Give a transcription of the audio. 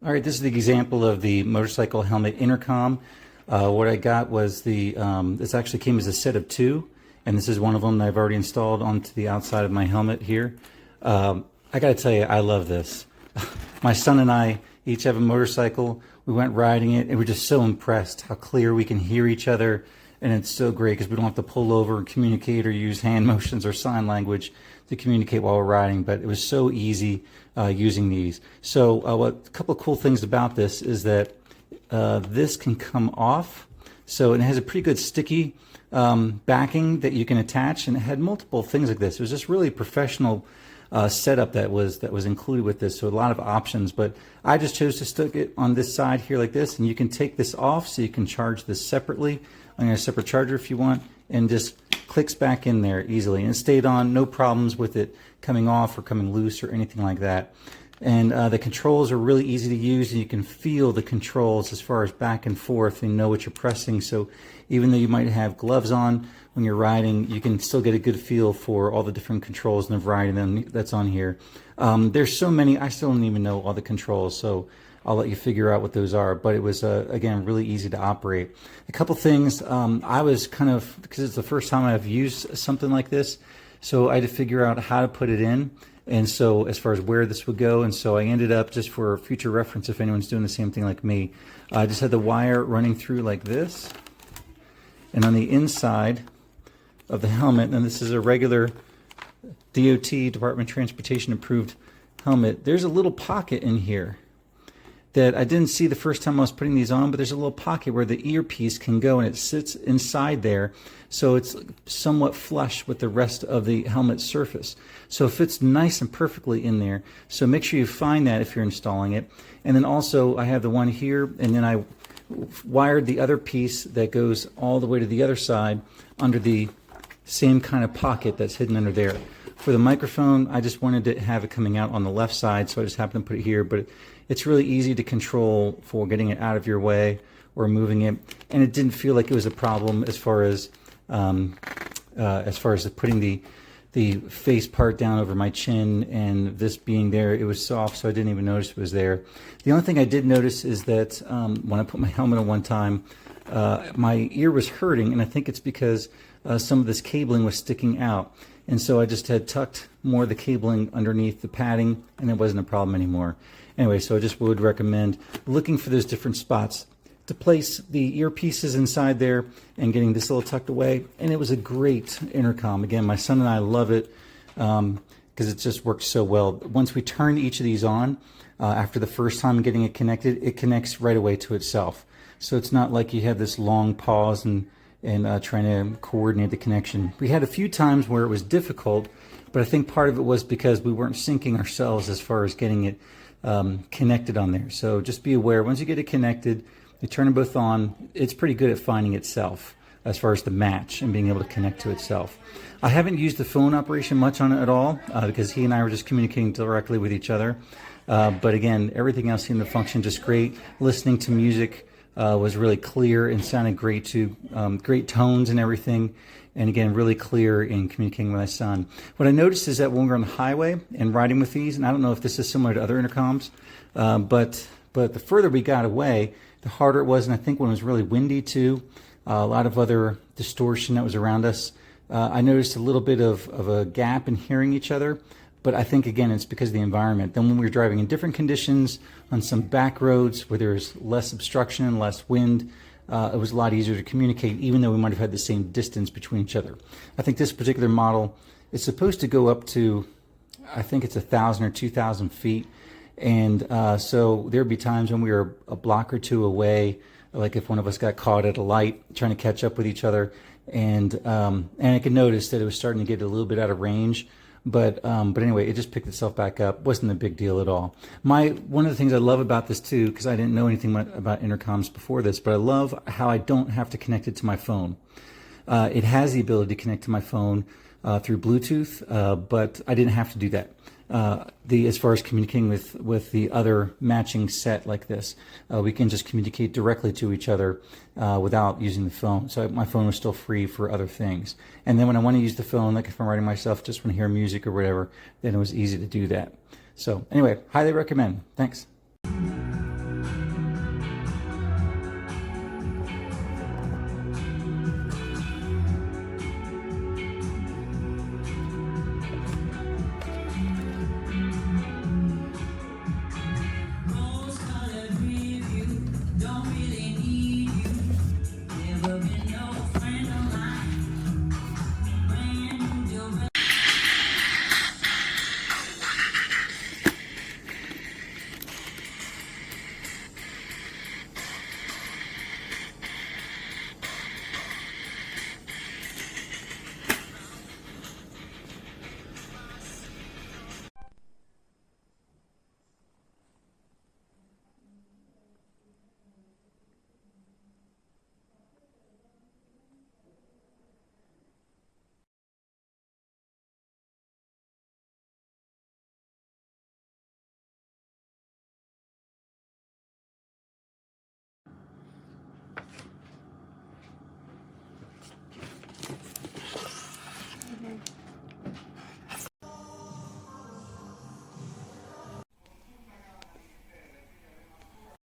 All right, this is the example of the motorcycle helmet intercom. What I got was this actually came as a set of two, and this is one of them that I've already installed onto the outside of my helmet here. I gotta tell you, I love this. My son and I each have a motorcycle. We went riding it, and we're just so impressed how clear we can hear each other, and it's so great because we don't have to pull over and communicate or use hand motions or sign language to communicate while we're riding, but it was so easy using these. So a couple of cool things about this is that this can come off. So it has a pretty good sticky backing that you can attach, and it had multiple things like this. It was just really professional setup that was included with this, so a lot of options. But I just chose to stick it on this side here like this, and you can take this off so you can charge this separately on a separate charger if you want, and just clicks back in there easily, and it stayed on, no problems with it coming off or coming loose or anything like that. And the controls are really easy to use, and you can feel the controls as far as back and forth and know what you're pressing. So even though you might have gloves on when you're riding, you can still get a good feel for all the different controls and the variety of them that's on here. There's so many, I still don't even know all the controls, so I'll let you figure out what those are, but it was, again, really easy to operate. A couple things, I was kind of, because it's the first time I've used something like this, so I had to figure out how to put it in, and so as far as where this would go, and so I ended up, just for future reference if anyone's doing the same thing like me, I just had the wire running through like this, and on the inside of the helmet, and this is a regular DOT, Department of Transportation approved helmet, there's a little pocket in here that I didn't see the first time I was putting these on, but there's a little pocket where the earpiece can go, and it sits inside there, so it's somewhat flush with the rest of the helmet surface. So it fits nice and perfectly in there. So make sure you find that if you're installing it. And then also I have the one here, and then I wired the other piece that goes all the way to the other side under the same kind of pocket that's hidden under there. For the microphone, I just wanted to have it coming out on the left side, so I just happened to put it here, but it's really easy to control for getting it out of your way or moving it, and it didn't feel like it was a problem as far as putting the face part down over my chin, and this being there, it was soft, so I didn't even notice it was there. The only thing I did notice is that when I put my helmet on one time, my ear was hurting, and I think it's because some of this cabling was sticking out. And so I just had tucked more of the cabling underneath the padding, and it wasn't a problem anymore. Anyway, so I just would recommend looking for those different spots to place the earpieces inside there and getting this little tucked away. And it was a great intercom. Again, my son and I love it because it just works so well. Once we turn each of these on, after the first time getting it connected, it connects right away to itself. So it's not like you have this long pause and trying to coordinate the connection. We had a few times where it was difficult, but I think part of it was because we weren't syncing ourselves as far as getting it connected on there. So just be aware, once you get it connected, you turn them both on, it's pretty good at finding itself as far as the match and being able to connect to itself. I haven't used the phone operation much on it at all because he and I were just communicating directly with each other. But again, everything else seemed to function just great. Listening to music was really clear and sounded great too. Great tones and everything. And again, really clear in communicating with my son. What I noticed is that when we're on the highway and riding with these, and I don't know if this is similar to other intercoms, but the further we got away, the harder it was. And I think when it was really windy too, a lot of other distortion that was around us, I noticed a little bit of a gap in hearing each other. But I think, again, it's because of the environment. Then when we were driving in different conditions on some back roads where there's less obstruction and less wind, it was a lot easier to communicate, even though we might have had the same distance between each other. I think this particular model is supposed to go up to, I think it's 1,000 or 2,000 feet. And so there'd be times when we were a block or two away, like if one of us got caught at a light trying to catch up with each other. And I could notice that it was starting to get a little bit out of range. But anyway, it just picked itself back up. Wasn't a big deal at all. One of the things I love about this too, because I didn't know anything about intercoms before this, but I love how I don't have to connect it to my phone. It has the ability to connect to my phone through Bluetooth, but I didn't have to do that. As far as communicating with the other matching set like this, we can just communicate directly to each other without using the phone. So my phone was still free for other things. And then when I want to use the phone, like if I'm writing myself, just want to hear music or whatever, then it was easy to do that. So anyway, highly recommend. Thanks.